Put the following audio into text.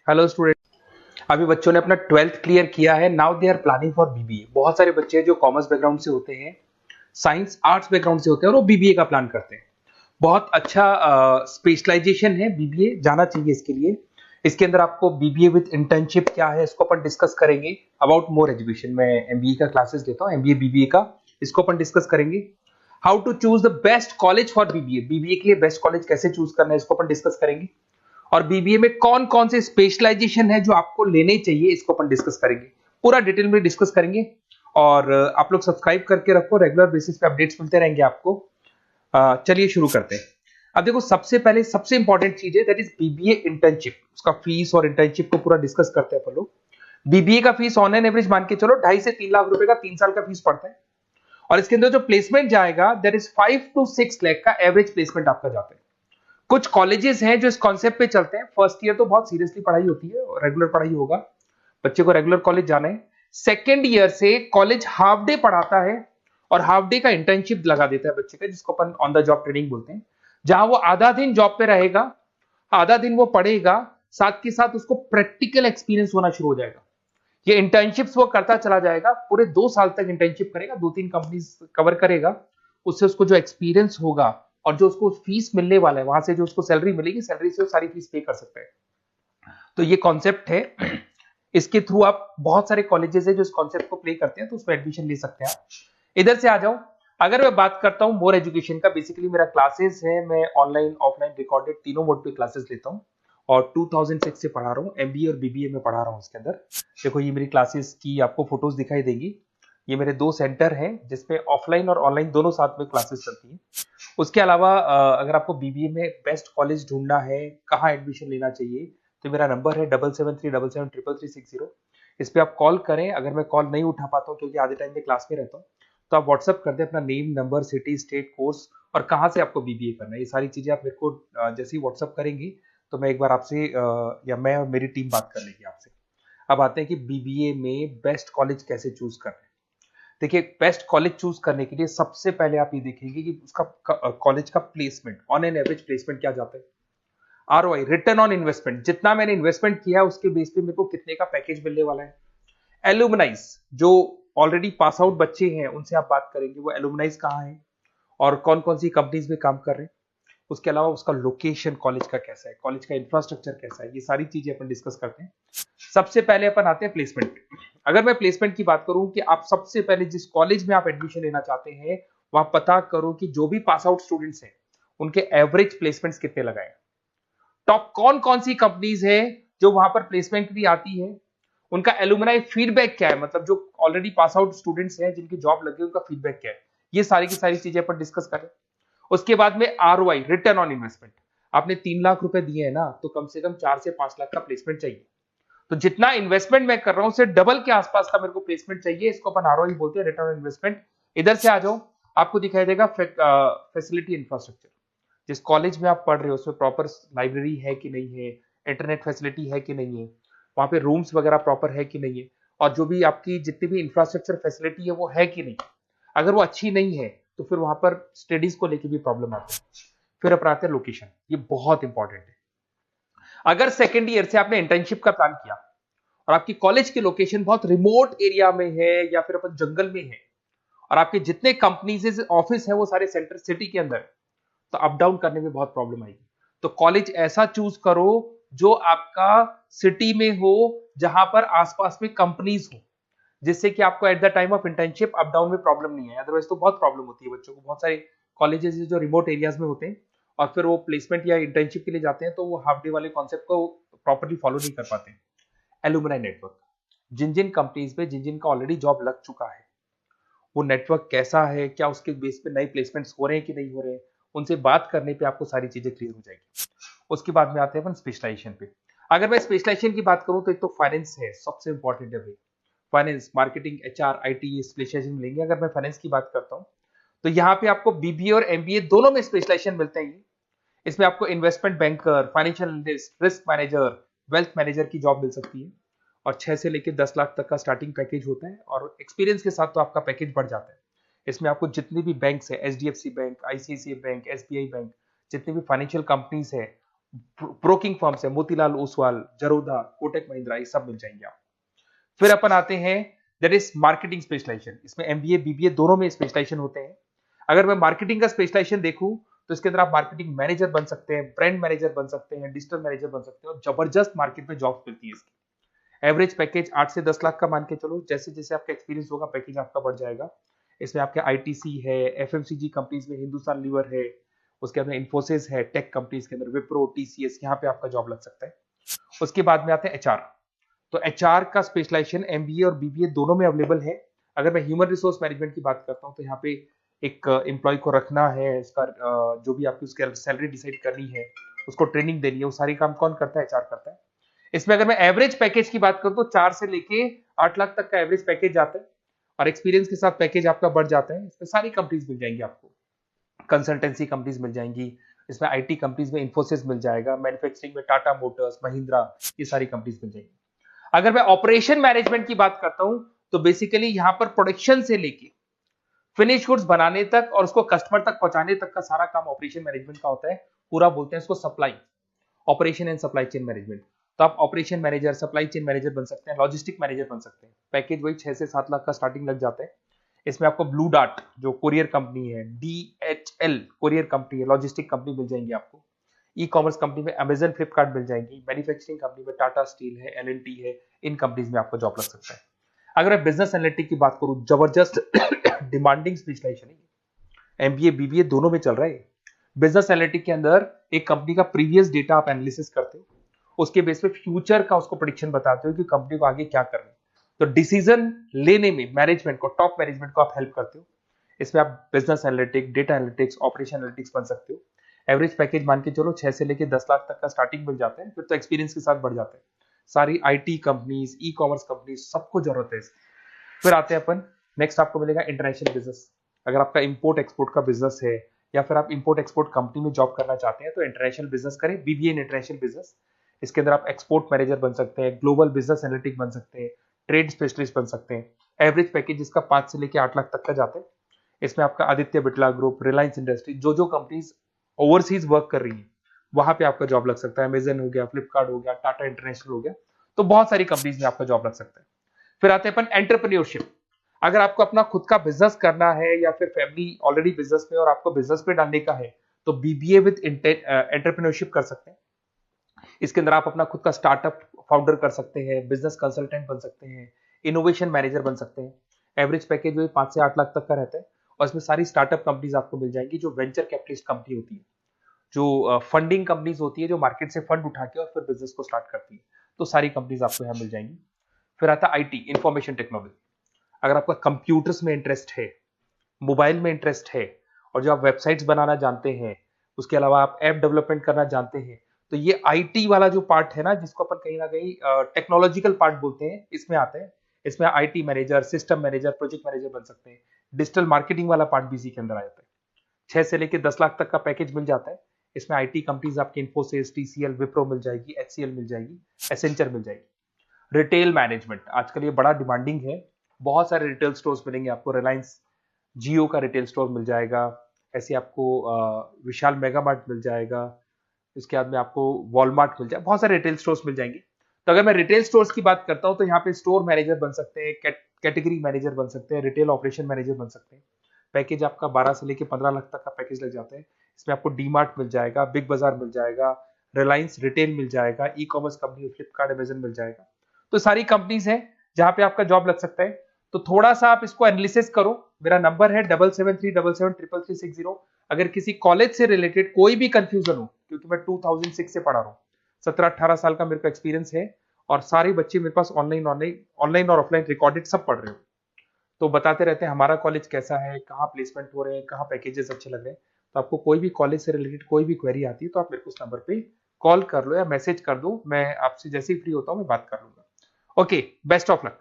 Hello student. अभी बच्चों ने अपना 12th क्लियर किया है। Now they are planning for BBA. बहुत सारे बच्चे हैं जो कॉमर्स बैकग्राउंड से होते हैं, साइंस आर्ट्स बैकग्राउंड से होते हैं और वो बीबीए का प्लान करते हैं। बहुत अच्छा स्पेशलाइजेशन है बीबीए, जाना चाहिए इसके लिए। इसके अंदर आपको बीबीए विद इंटर्नशिप क्या है इसको अपन डिस्कस करेंगे। अबाउट मोर एजुकेशन, मैं एमबीए का क्लासेस लेता हूँ, एमबीए बीबीए का, इसको अपन डिस्कस करेंगे। How to choose the best college for BBA, BBA के लिए बेस्ट कॉलेज कैसे चूज करना है इसको अपन डिस्कस करेंगे। और बीबीए में कौन कौन से स्पेशलाइजेशन है जो आपको लेने चाहिए इसको अपन डिस्कस करेंगे, पूरा डिटेल में डिस्कस करेंगे। और आप लोग सब्सक्राइब करके रखो, रेगुलर बेसिस पे अपडेट्स मिलते रहेंगे आपको। चलिए शुरू करते हैं। अब देखो, सबसे पहले सबसे इंपॉर्टेंट चीज है दैट इज बीबीए इंटर्नशिप। उसका फीस और इंटर्नशिप को पूरा डिस्कस करते हैं अपन लोग। बीबीए का फीस ऑनलाइन एवरेज मान के चलो 2.5 से 3 लाख रुपए का 3 साल का फीस पड़ता है। और इसके अंदर जो प्लेसमेंट जाएगा दैट इज 5 to 6 लाख का एवरेज प्लेसमेंट आपका जाता है। कुछ कॉलेजेस हैं जो इस कॉन्सेप्ट पे चलते हैं। फर्स्ट ईयर तो बहुत सीरियसली पढ़ाई होती है, रेगुलर पढ़ाई होगा, बच्चे को रेगुलर कॉलेज जाना है। सेकेंड ईयर से कॉलेज हाफ डे पढ़ाता है और हाफ डे का इंटर्नशिप लगा देता है बच्चे का, जिसको अपन ऑन द जॉब ट्रेनिंग बोलते हैं, जहां वो आधा दिन जॉब पे रहेगा, आधा दिन वो पढ़ेगा, साथ के साथ उसको प्रैक्टिकल एक्सपीरियंस होना शुरू हो जाएगा। ये इंटर्नशिप्स वो करता चला जाएगा, पूरे 2 साल तक इंटर्नशिप करेगा, 2-3 कंपनीज कवर करेगा। उससे उसको जो एक्सपीरियंस होगा और जो उसको फीस मिलने वाला है, वहां से जो उसको सैलरी मिलेगी, सैलरी से वो सारी फीस पे कर सकता है। तो ये कॉन्सेप्ट है। इसके थ्रू आप, बहुत सारे कॉलेजेस है जो इस कॉन्सेप्ट को प्ले करते हैं, तो उसमें एडमिशन ले सकते हैं आप। इधर से आ जाओ। अगर मैं बात करता हूं मोर एजुकेशन का, बेसिकली मेरा क्लासेस है, मैं ऑनलाइन ऑफलाइन रिकॉर्डेड तीनों मोड पे क्लासेस लेता हूं और 2006 से पढ़ा रहा हूं। एमबीए और बीबीए में पढ़ा रहा हूं। इसके अंदर देखो, ये मेरी क्लासेस की आपको फोटोज दिखाई देंगी। ये मेरे 2 सेंटर हैं जिसमें ऑफलाइन और ऑनलाइन दोनों साथ में क्लासेस चलती हैं। उसके अलावा अगर आपको बीबीए में बेस्ट कॉलेज ढूंढना है, कहाँ एडमिशन लेना चाहिए, तो मेरा नंबर है 7737733360। इस पे आप कॉल करें। अगर मैं कॉल नहीं उठा पाता हूँ क्योंकि आधे टाइम में क्लास में रहता हूँ, तो आप व्हाट्सअप कर दें अपना name, number, city, state, course और कहाँ से आपको बीबीए करना है। ये सारी चीजें आप मेरे को जैसे ही व्हाट्सअप करेंगी तो मैं एक बार आपसे या मैं और मेरी टीम बात कर लेगी आपसे। अब आते हैं कि बीबीए में बेस्ट कॉलेज कैसे चूज करना है। देखिए, बेस्ट कॉलेज चूज करने के लिए सबसे पहले आप ये देखेंगे कि उसका कॉलेज का placement, on an average placement क्या जाता है। आरओआई, रिटर्न ऑन इन्वेस्टमेंट, जितना मैंने इन्वेस्टमेंट किया है उसके बेस पे मेरे को कितने का पैकेज मिलने वाला है। एलुमनाइज, जो ऑलरेडी पास आउट बच्चे हैं उनसे आप बात करेंगे, वो एलुमनाइज कहाँ है और कौन कौन सी कंपनीज में काम कर रहे हैं। उसके अलावा उसका लोकेशन कॉलेज का कैसा है, कॉलेज का इंफ्रास्ट्रक्चर कैसा है, ये सारी चीजें अपन डिस्कस करते हैं। सबसे पहले अपन आते हैं प्लेसमेंट पे। अगर मैं प्लेसमेंट की बात करूं कि आप सबसे पहले जिस कॉलेज में आप एडमिशन लेना चाहते हैं, वहां पता करो कि जो भी पास आउट स्टूडेंट्स हैं उनके एवरेज प्लेसमेंट्स कितने लगाए। टॉप कौन कौन सी कंपनीज है जो वहां पर प्लेसमेंट भी आती है, उनका एलुमनाई फीडबैक क्या है, मतलब जो ऑलरेडी पास आउट स्टूडेंट्स हैं जिनकी जॉब लगी उनका फीडबैक क्या है। ये सारी की सारी चीजें अपन डिस्कस करें। उसके बाद में आरओआई, रिटर्न ऑन इन्वेस्टमेंट। आपने 3 लाख रुपए दिए हैं ना, तो कम से कम 4 से 5 लाख का प्लेसमेंट चाहिए। तो जितना इन्वेस्टमेंट मैं कर रहा हूं उससे डबल के आसपास का मेरे को प्लेसमेंट चाहिए। इसको अपन आरओआई बोलते हैं, रिटर्न ऑन इन्वेस्टमेंट। इधर से आ जाओ, आपको दिखाई देगा फैसिलिटी इंफ्रास्ट्रक्चर। जिस कॉलेज में आप पढ़ रहे हो उसमें प्रॉपर लाइब्रेरी है कि नहीं है, इंटरनेट फैसिलिटी है कि नहीं है, वहां पे रूम्स वगैरह प्रॉपर है कि नहीं है, और जो भी आपकी जितनी भी इंफ्रास्ट्रक्चर फैसिलिटी है वो है कि नहीं। अगर वो अच्छी नहीं है तो फिर वहां पर स्टडीज को लेकर भी प्रॉब्लम आती है। फिर अपनाते हैं लोकेशन, ये बहुत इंपॉर्टेंट है। अगर सेकेंड ईयर से आपने इंटर्नशिप का प्लान किया और आपकी कॉलेज की लोकेशन बहुत रिमोट एरिया में है या फिर अपन जंगल में है, और आपके जितने कंपनीज ऑफिस है वो सारे सेंटर सिटी के अंदर, तो अप डाउन करने में बहुत प्रॉब्लम आएगी। तो कॉलेज ऐसा चूज करो जो आपका सिटी में हो, जहां पर आसपास में कंपनीज हो, जिससे कि आपको at the time of internship up down में प्रॉब्लम नहीं है। अदरवाइज तो बहुत प्रॉब्लम होती है बच्चों को। बहुत सारे कॉलेजेस जो रिमोट एरियाज में होते हैं और फिर वो प्लेसमेंट या इंटर्नशिप के लिए जाते हैं तो वो हाफ डे वाले कॉन्सेप्ट को प्रॉपरली फॉलो नहीं कर पाते। एलुमनाई नेटवर्क, जिन जिन कंपनीज में जिन जिन का ऑलरेडी जॉब लग चुका है, वो नेटवर्क कैसा है, क्या उसके बेस पे नए प्लेसमेंट्स हो रहे हैं कि नहीं हो रहे हैं, उनसे बात करने पे आपको सारी चीजें क्लियर हो जाएगी। उसके बाद में आते हैं अपन स्पेशलाइजेशन पे। अगर मैं स्पेशलाइजेशन की बात करूं तो एक तो फाइनेंस है, सबसे इंपॉर्टेंट है भाई। Finance, marketing, HR, IT specialisation लेंगे। अगर मैं फाइनेंस की बात करता हूं तो यहाँ पे आपको बीबीए और एमबीए दोनों में स्पेशलाइजेशन मिलते हैं। इसमें आपको investment banker, financial analyst, risk manager, wealth manager की जॉब मिल सकती है और 6 से लेकर 10 लाख तक का स्टार्टिंग पैकेज होता है और एक्सपीरियंस के साथ तो आपका पैकेज बढ़ जाता है। इसमें आपको जितनी भी बैंक्स है, HDFC bank, ICICI bank, SBI bank, जितनी भी फाइनेंशियल कंपनीज है, ब्रोकिंग फर्म्स है, मोतीलाल ओसवाल, जरोधा, कोटक महिंद्रा, ये सब मिल जाएंगे आप। फिर अपन आते हैं दैट इज मार्केटिंग स्पेशलाइजेशन। इसमें एमबीए बीबीए दोनों में स्पेशलाइजेशन होते हैं। अगर मैं मार्केटिंग का स्पेशलाइजेशन देखूं तो इसके अंदर आप मार्केटिंग मैनेजर बन सकते हैं, ब्रांड मैनेजर बन सकते हैं, डिजिटल मैनेजर बन सकते हैं, और जबरदस्त मार्केट में जॉब मिलती है इसकी। एवरेज पैकेज 8 से 10 लाख का मान के चलो। जैसे जैसे आपका एक्सपीरियंस होगा पैकेज आपका बढ़ जाएगा। इसमें आपके आईटीसी है, एफएमसीजी कंपनीज में हिंदुस्तान लीवर है, उसके अंदर इन्फोसिस है, टेक कंपनीज के अंदर विप्रो, टीसीएस, यहाँ पे आपका जॉब लग सकता है। उसके बाद में आते हैं एचआर। तो एचआर का स्पेशलाइजेशन एमबीए और बीबीए दोनों में अवेलेबल है। अगर मैं ह्यूमन रिसोर्स मैनेजमेंट की बात करता हूँ तो यहाँ पे एक एम्प्लॉय को रखना है, इसका जो भी आपकी उसकी सैलरी डिसाइड करनी है, उसको ट्रेनिंग देनी है, वो सारी काम कौन करता है? एचआर करता है। इसमें अगर मैं एवरेज पैकेज की बात करूं तो 4 से लेके 8 लाख तक का एवरेज पैकेज जाता है, और एक्सपीरियंस के साथ पैकेज आपका बढ़ जाता है। इसमें सारी कंपनीज मिल जाएंगी आपको, कंसल्टेंसी कंपनीज मिल जाएंगी, इसमें आईटी कंपनीज में इन्फोसिस मिल जाएगा, मैन्युफैक्चरिंग में टाटा मोटर्स, महिंद्रा, ये सारी कंपनीज मिल जाएंगी। अगर मैं ऑपरेशन मैनेजमेंट की बात करता हूं तो बेसिकली यहां पर प्रोडक्शन से लेके फिनिश गुड्स बनाने तक और उसको कस्टमर तक पहुंचाने तक का सारा काम ऑपरेशन मैनेजमेंट का होता है। पूरा बोलते हैं इसको supply, operation and supply chain management. तो आप operation manager, supply chain manager बन सकते हैं, लॉजिस्टिक मैनेजर बन सकते हैं। पैकेज वही 6 से 7 लाख का स्टार्टिंग लग जाता है। इसमें आपको ब्लू डार्ट जो कोरियर कंपनी है, डीएचएल कोरियर कंपनी है, लॉजिस्टिक कंपनी मिल जाएंगी आपको। ई कॉमर्स कंपनी में अमेजन, फ्लिपकार्ट मिल जाएंगी। मैन्युफैक्चरिंग कंपनी में टाटा स्टील है, एलएनटी है, इन कंपनीज में आपको जॉब लग सकता है। अगर मैं बिजनेस एनालिटिक की बात करूं, जबरदस्त डिमांडिंग स्पेशलाइजेशन है, एमबीए बीबीए दोनों में चल रहा है। बिजनेस एनालिटिक के अंदर एक कंपनी का प्रीवियस डेटा आप एनालिसिस करते हो, उसके बेस पे फ्यूचर का उसको प्रेडिक्शन बताते हो कि कंपनी को आगे क्या करना है। तो डिसीजन लेने में मैनेजमेंट को, टॉप मैनेजमेंट को आप हेल्प करते हो। इसमें आप business analytic, data analytics, operation analytics बन सकते हो। एवरेज पैकेज मान के चलो 6 से लेके 10 लाख तक का स्टार्टिंग मिल जाता है, फिर तो एक्सपीरियंस के साथ बढ़ जाता है। सारी IT companies, e commerce companies, सबको जरूरत है। फिर आते हैं अपन, नेक्स्ट आपको मिलेगा इंटरनेशनल बिजनेस। अगर आपका इंपोर्ट एक्सपोर्ट का बिजनेस है या फिर आप इंपोर्ट एक्सपोर्ट कंपनी में जॉब करना चाहते हैं तो इंटरनेशनल बिजनेस करें, बीबीए इन इंटरनेशनल बिजनेस। इसके अंदर आप एक्सपोर्ट मैनेजर बन सकते हैं, ग्लोबल बिजनेस एनालिटिक बन सकते हैं, ट्रेड स्पेशलिस्ट बन सकते हैं। एवरेज पैकेज इसका 5 से लेके 8 लाख तक का जाता है। इसमें आपका आदित्य बिरला ग्रुप, रिलायंस इंडस्ट्री, जो जो कंपनीज ओवरसीज वर्क कर रही है वहां पे आपका जॉब लग सकता है। अमेजन हो गया, फ्लिपकार्ट हो गया, टाटा इंटरनेशनल हो गया, तो बहुत सारी कंपनीज में आपका जॉब लग सकता है। फिर आते हैं अपन एंटरप्रेन्योरशिप। अगर आपको अपना खुद का बिजनेस करना है या फिर फैमिली ऑलरेडी बिजनेस में और आपको बिजनेस पे डालने का है तो बीबीए विद एंटरप्रेन्योरशिप कर सकते हैं। इसके अंदर आप अपना खुद का स्टार्टअप फाउंडर कर सकते हैं, बिजनेस कंसल्टेंट बन सकते हैं, इनोवेशन मैनेजर बन सकते हैं। एवरेज पैकेज वही 5 से 8 लाख तक का रहता है, और इसमें सारी स्टार्टअप कंपनीज आपको मिल जाएंगी जो वेंचर कैपिटलिस्ट कंपनी होती है, जो फंडिंग कंपनीज होती है, जो मार्केट से फंड उठा के और फिर बिजनेस को स्टार्ट करती है। तो सारी कंपनीज आपको यहाँ मिल जाएंगी। फिर आता है आईटी, इंफॉर्मेशन टेक्नोलॉजी। अगर आपका कंप्यूटर्स में इंटरेस्ट है, मोबाइल में इंटरेस्ट है, और जो आप वेबसाइट्स बनाना जानते हैं, उसके अलावा आप ऐप डेवलपमेंट करना जानते हैं, तो ये आईटी वाला जो पार्ट है ना, जिसको अपन कहीं ना कहीं टेक्नोलॉजिकल पार्ट बोलते हैं, इसमें आते हैं। इसमें IT manager, system manager, project manager बन सकते हैं। डिजिटल मार्केटिंग वाला पार्ट भी इसी के अंदर आ जाता है। 6 से लेके 10 लाख तक का पैकेज मिल जाता है। इसमें आईटी कंपनीज आपकी इन्फोसिस, टीसीएल, विप्रो मिल जाएगी, एचसीएल मिल जाएगी, एसेंचर मिल जाएगी। रिटेल मैनेजमेंट आजकल ये बड़ा डिमांडिंग है। बहुत सारे रिटेल स्टोर्स मिलेंगे आपको। रिलायंस जियो का रिटेल स्टोर मिल जाएगा, ऐसे आपको विशाल मेगा मार्ट मिल जाएगा, इसके बाद में आपको वॉलमार्ट मिल जाएगा, बहुत सारे रिटेल स्टोर्स मिल जाएंगे। तो अगर मैं रिटेल स्टोर्स की बात करता हूं तो यहाँ पे स्टोर मैनेजर बन सकते हैं, कैटेगरी मैनेजर बन सकते हैं, रिटेल ऑपरेशन मैनेजर बन सकते हैं। पैकेज आपका 12 से लेके 15 लाख तक का पैकेज लग जाता है। इसमें आपको डी मार्ट मिल जाएगा, बिग बाजार मिल जाएगा, रिलायंस रिटेल मिल जाएगा, e commerce company Flipkart, Amazon मिल जाएगा। तो सारी कंपनीज है जहां पे आपका जॉब लग सकता है। तो थोड़ा सा आप इसको एनालिसिस करो। मेरा नंबर है 7737733360। अगर किसी कॉलेज से रिलेटेड कोई भी कंफ्यूजन हो, क्योंकि मैं 2006 से पढ़ा रहा हूँ, 17-18 साल का मेरे को एक्सपीरियंस है, और सारे बच्चे मेरे पास ऑनलाइन और ऑफलाइन रिकॉर्डेड सब पढ़ रहे हो, तो बताते रहते हैं हमारा कॉलेज कैसा है, कहाँ प्लेसमेंट हो रहे हैं, कहाँ पैकेजेस अच्छे लग रहे हैं। तो आपको कोई भी कॉलेज से रिलेटेड कोई भी क्वेरी आती है तो आप मेरे को उस नंबर पे कॉल कर लो या मैसेज कर दो, मैं आपसे जैसे ही फ्री होता हूँ मैं बात कर लूंगा। Okay, best of luck.